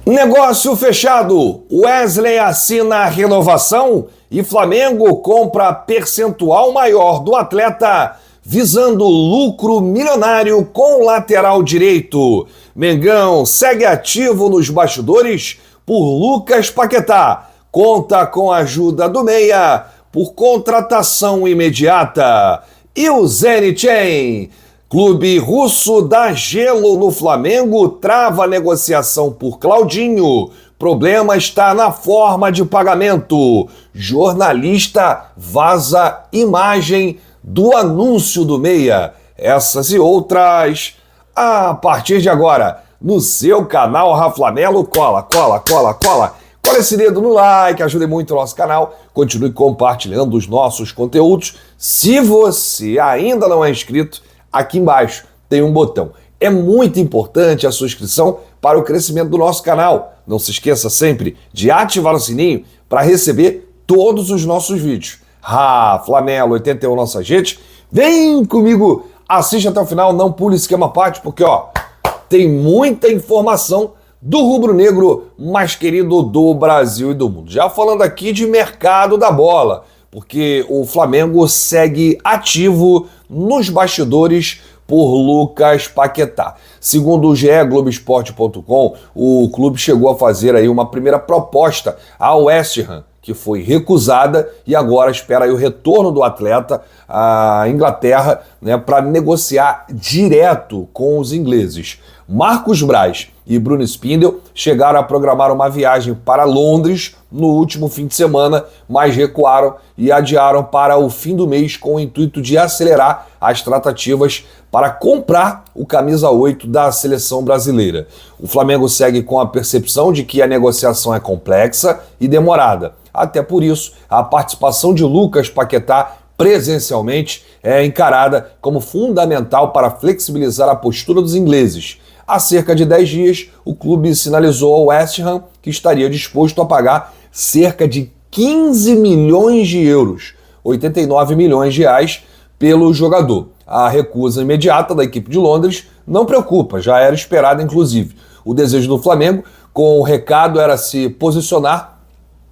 Negócio fechado. Wesley assina a renovação e Flamengo compra percentual maior do atleta, visando lucro milionário com o lateral direito. Mengão segue ativo nos bastidores por Lucas Paquetá. Conta com a ajuda do Meia por contratação imediata. E o Zenit, clube russo dá gelo no Flamengo, trava negociação por Claudinho. Problema está na forma de pagamento. Jornalista vaza imagem do anúncio do Meia. Essas e outras a partir de agora no seu canal Raflamelo. Cola esse dedo no like, ajude muito o nosso canal, continue compartilhando os nossos conteúdos. Se você ainda não é inscrito, aqui embaixo tem um botão. É muito importante a sua inscrição para o crescimento do nosso canal. Não se esqueça sempre de ativar o sininho para receber todos os nossos vídeos. Raflamelo 81 nossa gente. Vem comigo, assiste até o final, não pule esquema parte, porque tem muita informação do rubro-negro mais querido do Brasil e do mundo. Já falando aqui de mercado da bola, porque o Flamengo segue ativo nos bastidores por Lucas Paquetá. Segundo o Globoesporte.com, o clube chegou a fazer aí uma primeira proposta ao West Ham, que foi recusada, e agora espera aí o retorno do atleta à Inglaterra, né, para negociar direto com os ingleses. Marcos Braz e Bruno Spindel chegaram a programar uma viagem para Londres no último fim de semana, mas recuaram e adiaram para o fim do mês com o intuito de acelerar as tratativas para comprar o camisa 8 da seleção brasileira. O Flamengo segue com a percepção de que a negociação é complexa e demorada. Até por isso, a participação de Lucas Paquetá presencialmente é encarada como fundamental para flexibilizar a postura dos ingleses. Há cerca de 10 dias, o clube sinalizou ao West Ham que estaria disposto a pagar cerca de 15 milhões de euros, 89 milhões de reais, pelo jogador. A recusa imediata da equipe de Londres não preocupa, já era esperada inclusive. O desejo do Flamengo, com o recado, era se posicionar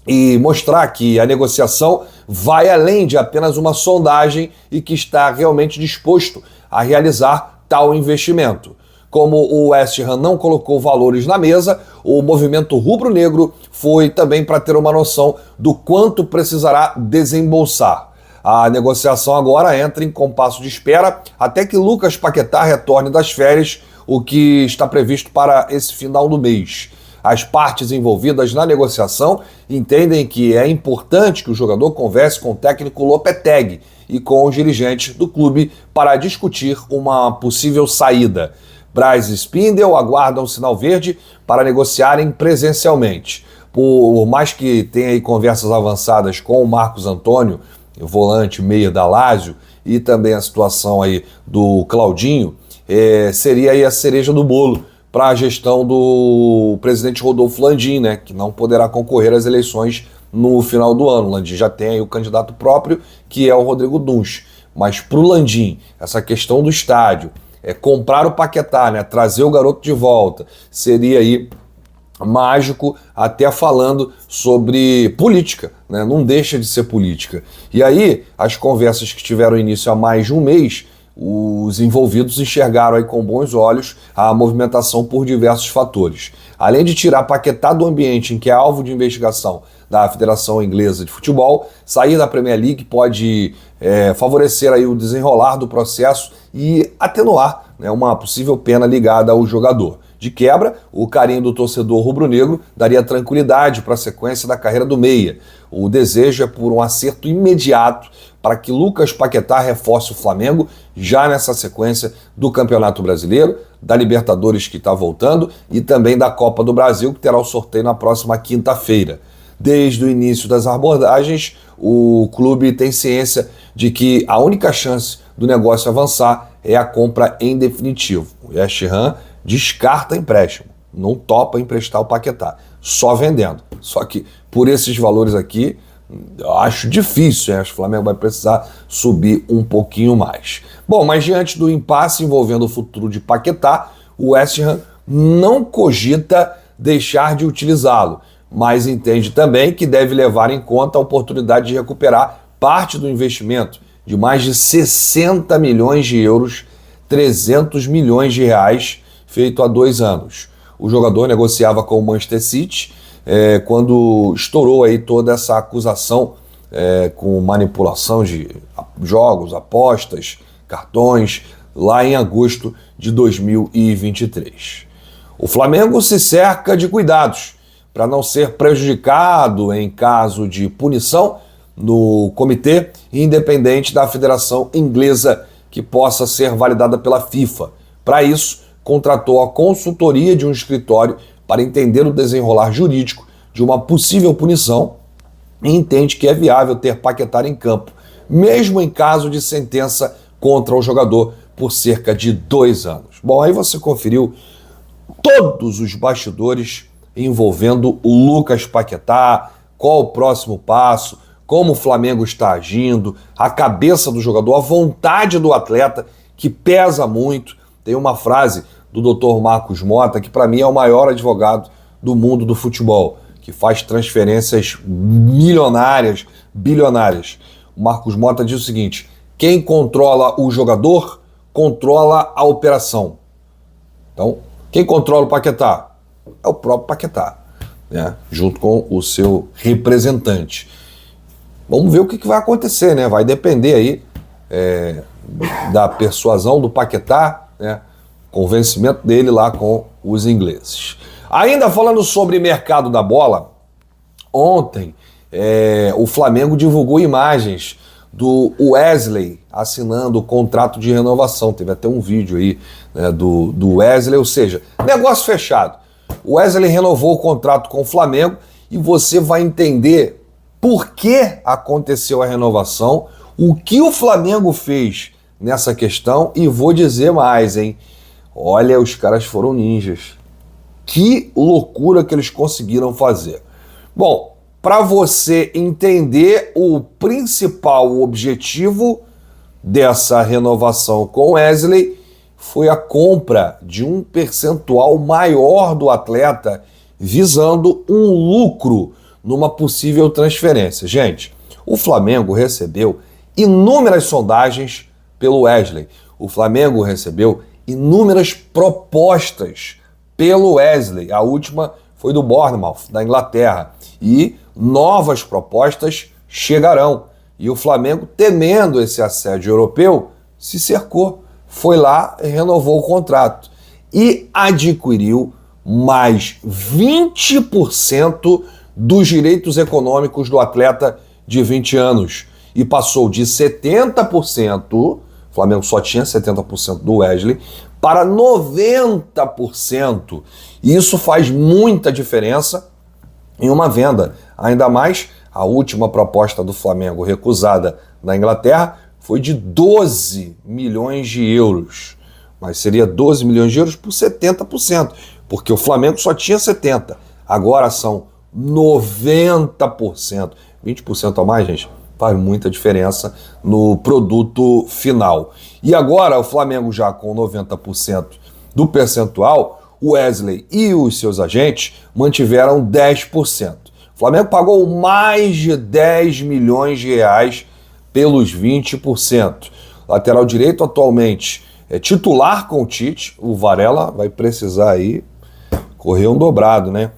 e mostrar que a negociação vai além de apenas uma sondagem e que está realmente disposto a realizar tal investimento. Como o West Ham não colocou valores na mesa, o movimento rubro-negro foi também para ter uma noção do quanto precisará desembolsar. A negociação agora entra em compasso de espera até que Lucas Paquetá retorne das férias, o que está previsto para esse final do mês. As partes envolvidas na negociação entendem que é importante que o jogador converse com o técnico Lopetegui e com os dirigentes do clube para discutir uma possível saída. Braz e Spindel aguardam sinal verde para negociarem presencialmente. Por mais que tenha aí conversas avançadas com o Marcos Antônio, o volante meia da Lazio, e também a situação aí do Claudinho, seria aí a cereja do bolo para a gestão do presidente Rodolfo Landim, né, que não poderá concorrer às eleições no final do ano. O Landim já tem aí o candidato próprio, que é o Rodrigo Duns. Mas para o Landim, essa questão do estádio, comprar o Paquetá, né, trazer o garoto de volta, seria aí mágico, até falando sobre política, né? Não deixa de ser política. E aí, as conversas que tiveram início há mais de um mês, os envolvidos enxergaram aí com bons olhos a movimentação por diversos fatores. Além de tirar Paquetá do ambiente em que é alvo de investigação da Federação Inglesa de Futebol, sair da Premier League pode favorecer aí o desenrolar do processo e atenuar, né, uma possível pena ligada ao jogador. De quebra, o carinho do torcedor rubro-negro daria tranquilidade para a sequência da carreira do Meia. O desejo é por um acerto imediato para que Lucas Paquetá reforce o Flamengo já nessa sequência do Campeonato Brasileiro, da Libertadores, que está voltando, e também da Copa do Brasil, que terá o sorteio na próxima quinta-feira. Desde o início das abordagens, o clube tem ciência de que a única chance do negócio avançar é a compra em definitivo. O West Ham descarta empréstimo, não topa emprestar o Paquetá, só vendendo. Só que por esses valores aqui, eu acho difícil, acho que o Flamengo vai precisar subir um pouquinho mais. Bom, mas diante do impasse envolvendo o futuro de Paquetá, o West Ham não cogita deixar de utilizá-lo, mas entende também que deve levar em conta a oportunidade de recuperar parte do investimento de mais de 60 milhões de euros, 300 milhões de reais, feito há 2 anos. O jogador negociava com o Manchester City quando estourou aí toda essa acusação com manipulação de jogos, apostas, cartões, lá em agosto de 2023. O Flamengo se cerca de cuidados para não ser prejudicado em caso de punição no comitê independente da Federação Inglesa que possa ser validada pela FIFA. Para isso, contratou a consultoria de um escritório para entender o desenrolar jurídico de uma possível punição e entende que é viável ter Paquetá em campo, mesmo em caso de sentença contra o jogador por cerca de 2 anos. Bom, aí você conferiu todos os bastidores envolvendo o Lucas Paquetá, qual o próximo passo, como o Flamengo está agindo, a cabeça do jogador, a vontade do atleta, que pesa muito. Tem uma frase do Dr. Marcos Mota, que para mim é o maior advogado do mundo do futebol, que faz transferências milionárias, bilionárias. O Marcos Mota diz o seguinte: quem controla o jogador, controla a operação. Então, quem controla o Paquetá? É o próprio Paquetá, né? Junto com o seu representante. Vamos ver o que vai acontecer, né? Vai depender aí da persuasão do Paquetá, né? Convencimento dele lá com os ingleses. Ainda falando sobre mercado da bola, ontem o Flamengo divulgou imagens do Wesley assinando o contrato de renovação. Teve até um vídeo aí, né, do Wesley, ou seja, negócio fechado. O Wesley renovou o contrato com o Flamengo e você vai entender por que aconteceu a renovação, o que o Flamengo fez nessa questão e vou dizer mais, hein? Olha, os caras foram ninjas. Que loucura que eles conseguiram fazer. Bom, para você entender o principal objetivo dessa renovação com o Wesley, foi a compra de um percentual maior do atleta, visando um lucro numa possível transferência. Gente, o Flamengo recebeu inúmeras sondagens pelo Wesley. O Flamengo recebeu inúmeras propostas pelo Wesley. A última foi do Bournemouth, da Inglaterra. E novas propostas chegarão. E o Flamengo, temendo esse assédio europeu, se cercou. Foi lá e renovou o contrato. E adquiriu mais 20% dos direitos econômicos do atleta de 20 anos. E passou de 70%, o Flamengo só tinha 70% do Wesley, para 90%. E isso faz muita diferença em uma venda. Ainda mais, a última proposta do Flamengo recusada na Inglaterra foi de 12 milhões de euros. Mas seria 12 milhões de euros por 70%, porque o Flamengo só tinha 70%. Agora são 90%. 20% a mais, gente, faz muita diferença no produto final. E agora o Flamengo já com 90% do percentual, o Wesley e os seus agentes mantiveram 10%. O Flamengo pagou mais de 10 milhões de reais pelos 20%. Lateral direito atualmente é titular com o Tite, o Varela vai precisar aí correr um dobrado, né?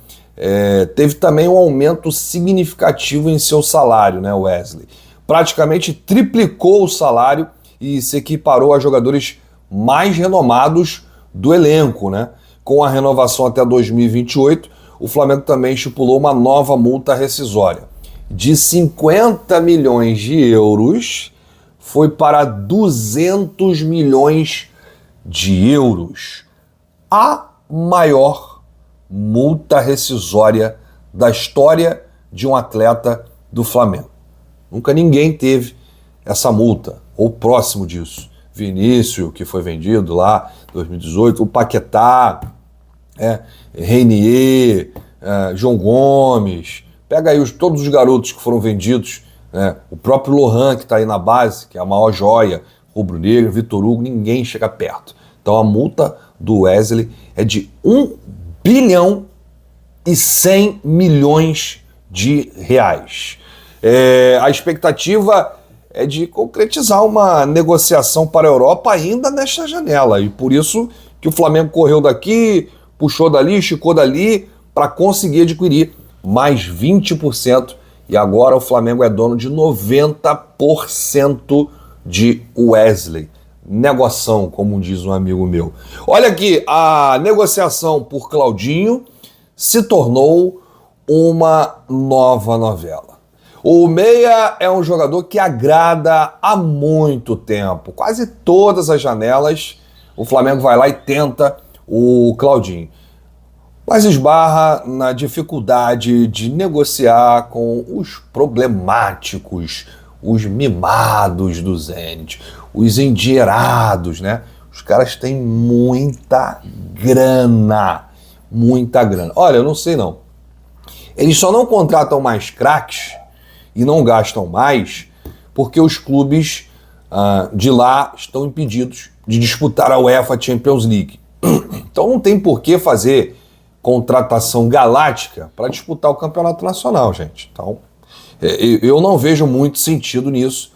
Teve também um aumento significativo em seu salário, né, Wesley? Praticamente triplicou o salário e se equiparou a jogadores mais renomados do elenco, né? Com a renovação até 2028, o Flamengo também estipulou uma nova multa rescisória. De 50 milhões de euros, foi para 200 milhões de euros. A maior multa rescisória da história de um atleta do Flamengo. Nunca ninguém teve essa multa, ou próximo disso. Vinícius, que foi vendido lá em 2018, o Paquetá, Reinier, João Gomes, pega aí todos os garotos que foram vendidos, né? O próprio Lohan, que está aí na base, que é a maior joia, rubro-negro, Vitor Hugo, ninguém chega perto. Então a multa do Wesley é de 1 bilhão e 100 milhões de reais. A expectativa é de concretizar uma negociação para a Europa ainda nesta janela, e por isso que o Flamengo correu daqui, puxou dali, esticou dali, para conseguir adquirir mais 20%, e agora o Flamengo é dono de 90% de Wesley. Negoção, como diz um amigo meu. Olha aqui, a negociação por Claudinho se tornou uma nova novela. O Meia é um jogador que agrada há muito tempo. Quase todas as janelas o Flamengo vai lá e tenta o Claudinho, mas esbarra na dificuldade de negociar com os problemáticos, os mimados do Zenit, os endinheirados, né? Os caras têm muita grana, muita grana. Olha, eu não sei não. Eles só não contratam mais craques e não gastam mais porque os clubes de lá estão impedidos de disputar a UEFA Champions League. Então não tem por que fazer contratação galáctica para disputar o campeonato nacional, gente. Então, eu não vejo muito sentido nisso,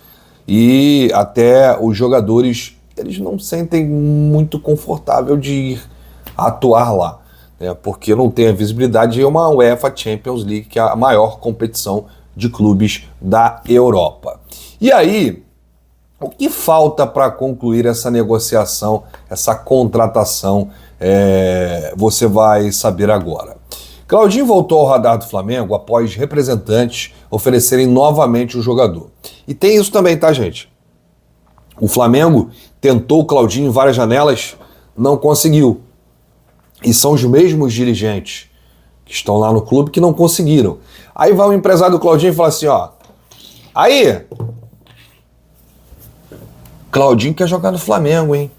e até os jogadores, eles não sentem muito confortável de ir atuar lá, né? Porque não tem a visibilidade de uma UEFA Champions League, que é a maior competição de clubes da Europa. E aí, o que falta para concluir essa negociação, essa contratação, você vai saber agora. Claudinho voltou ao radar do Flamengo após representantes oferecerem novamente o jogador. E tem isso também, tá, gente? O Flamengo tentou o Claudinho em várias janelas, não conseguiu. E são os mesmos dirigentes que estão lá no clube que não conseguiram. Aí vai o empresário do Claudinho e fala assim, ó, aí, Claudinho quer jogar no Flamengo, hein?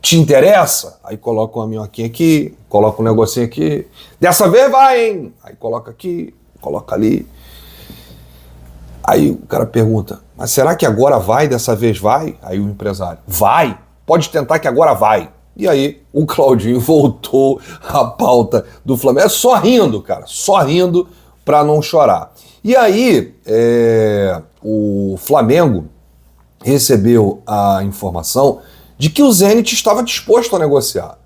Te interessa? Aí coloca uma minhoquinha aqui, coloca um negocinho aqui. Dessa vez vai, hein? Aí coloca aqui, coloca ali. Aí o cara pergunta, mas será que agora vai? Dessa vez vai? Aí o empresário, vai? Pode tentar que agora vai. E aí o Claudinho voltou à pauta do Flamengo. É só rindo, cara, só rindo para não chorar. E aí o Flamengo recebeu a informação de que o Zenit estava disposto a negociar.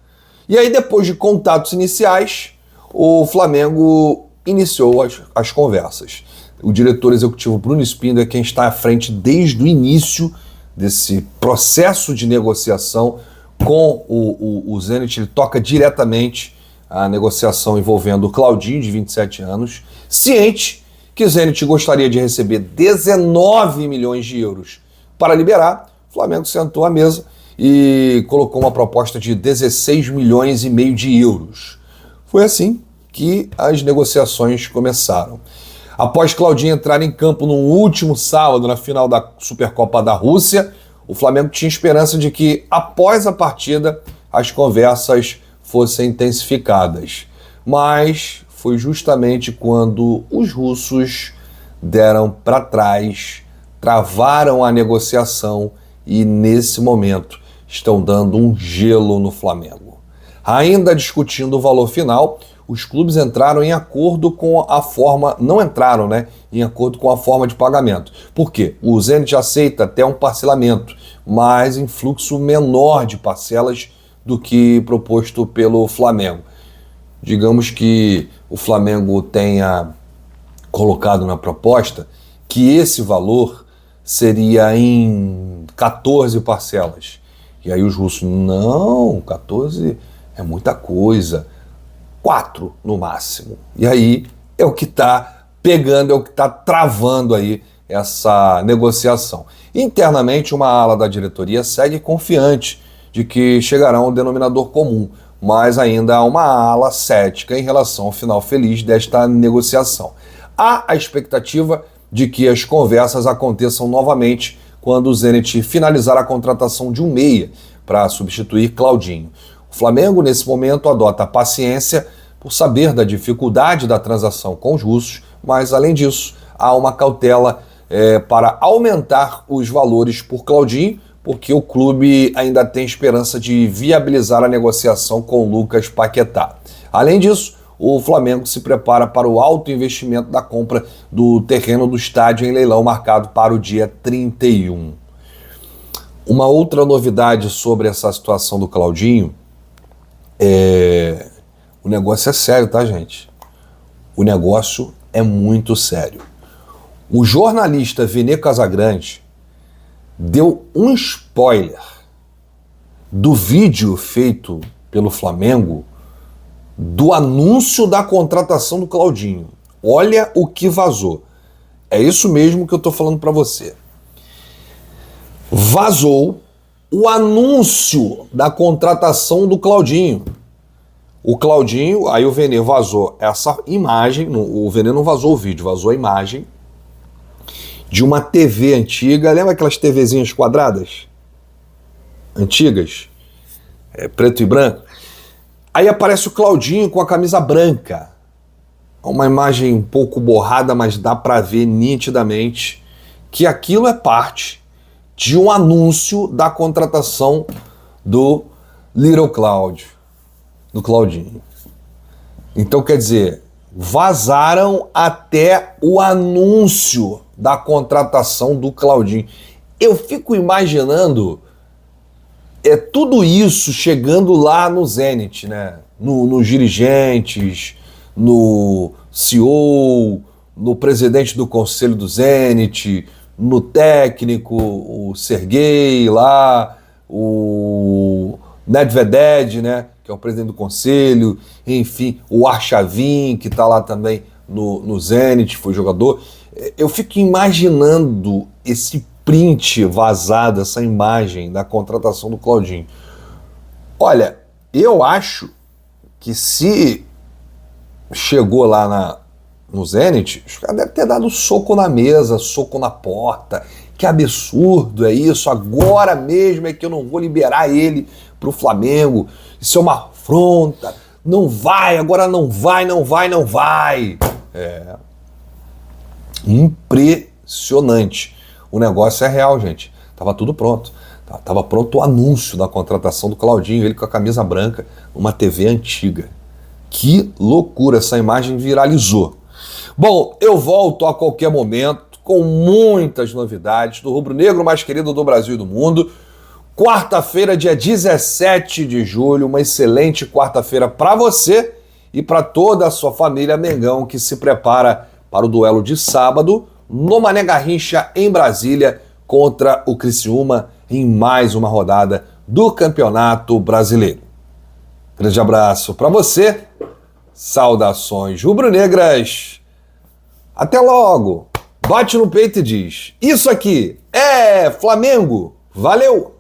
E aí, depois de contatos iniciais, o Flamengo iniciou as conversas. O diretor executivo Bruno Espindo é quem está à frente desde o início desse processo de negociação com o Zenit. Ele toca diretamente a negociação envolvendo o Claudinho, de 27 anos, ciente que o Zenit gostaria de receber 19 milhões de euros para liberar. O Flamengo sentou à mesa e colocou uma proposta de 16 milhões e meio de euros. Foi assim que as negociações começaram. Após Claudinho entrar em campo no último sábado, na final da Supercopa da Rússia, o Flamengo tinha esperança de que, após a partida, as conversas fossem intensificadas. Mas foi justamente quando os russos deram para trás, travaram a negociação e, nesse momento, estão dando um gelo no Flamengo. Ainda discutindo o valor final, os clubes entraram em acordo com a forma... Não entraram, né? Em acordo com a forma de pagamento. Por quê? O Zenit aceita até um parcelamento, mas em fluxo menor de parcelas do que proposto pelo Flamengo. Digamos que o Flamengo tenha colocado na proposta que esse valor seria em 14 parcelas. E aí os russos, não, 14 é muita coisa, 4 no máximo. E aí é o que está pegando, é o que está travando aí essa negociação. Internamente, uma ala da diretoria segue confiante de que chegará a um denominador comum, mas ainda há uma ala cética em relação ao final feliz desta negociação. Há a expectativa de que as conversas aconteçam novamente quando o Zenit finalizar a contratação de um meia para substituir Claudinho. O Flamengo, nesse momento, adota a paciência por saber da dificuldade da transação com os russos, mas, além disso, há uma cautela para aumentar os valores por Claudinho, porque o clube ainda tem esperança de viabilizar a negociação com Lucas Paquetá. Além disso, o Flamengo se prepara para o alto investimento da compra do terreno do estádio em leilão marcado para o dia 31. Uma outra novidade sobre essa situação do Claudinho o negócio é sério, tá, gente? O negócio é muito sério. O jornalista Vene Casagrande deu um spoiler do vídeo feito pelo Flamengo do anúncio da contratação do Claudinho. Olha o que vazou. É isso mesmo que eu tô falando para você. Vazou o anúncio da contratação do Claudinho. O Claudinho, aí o Vene vazou essa imagem, o Vene não vazou o vídeo, vazou a imagem de uma TV antiga. Lembra aquelas TVzinhas quadradas? Antigas? Preto e branco? Aí aparece o Claudinho com a camisa branca. Uma imagem um pouco borrada, mas dá para ver nitidamente que aquilo é parte de um anúncio da contratação do Little Cláudio, do Claudinho. Então, quer dizer, vazaram até o anúncio da contratação do Claudinho. Eu fico imaginando tudo isso chegando lá no Zenit, né? Nos dirigentes, no CEO, no presidente do conselho do Zenit, no técnico, o Serguei lá, o Nedved, né? Que é o presidente do conselho, enfim, o Arshavin, que está lá também no Zenit, foi jogador. Eu fico imaginando esse print vazado, essa imagem da contratação do Claudinho. Olha, eu acho que se chegou lá no Zenit, os caras devem ter dado soco na mesa, soco na porta. Que absurdo é isso, agora mesmo é que eu não vou liberar ele pro Flamengo. Isso é uma afronta, não vai, agora não vai. Impressionante. O negócio é real, gente. Tava tudo pronto. Tava pronto o anúncio da contratação do Claudinho, ele com a camisa branca, uma TV antiga. Que loucura, essa imagem viralizou. Bom, eu volto a qualquer momento com muitas novidades do rubro-negro mais querido do Brasil e do mundo. Quarta-feira, dia 17 de julho, uma excelente quarta-feira para você e para toda a sua família Mengão que se prepara para o duelo de sábado no Mané Garrincha em Brasília contra o Criciúma em mais uma rodada do Campeonato Brasileiro. Grande abraço para você, saudações rubro-negras, até logo, bate no peito e diz, isso aqui é Flamengo, valeu!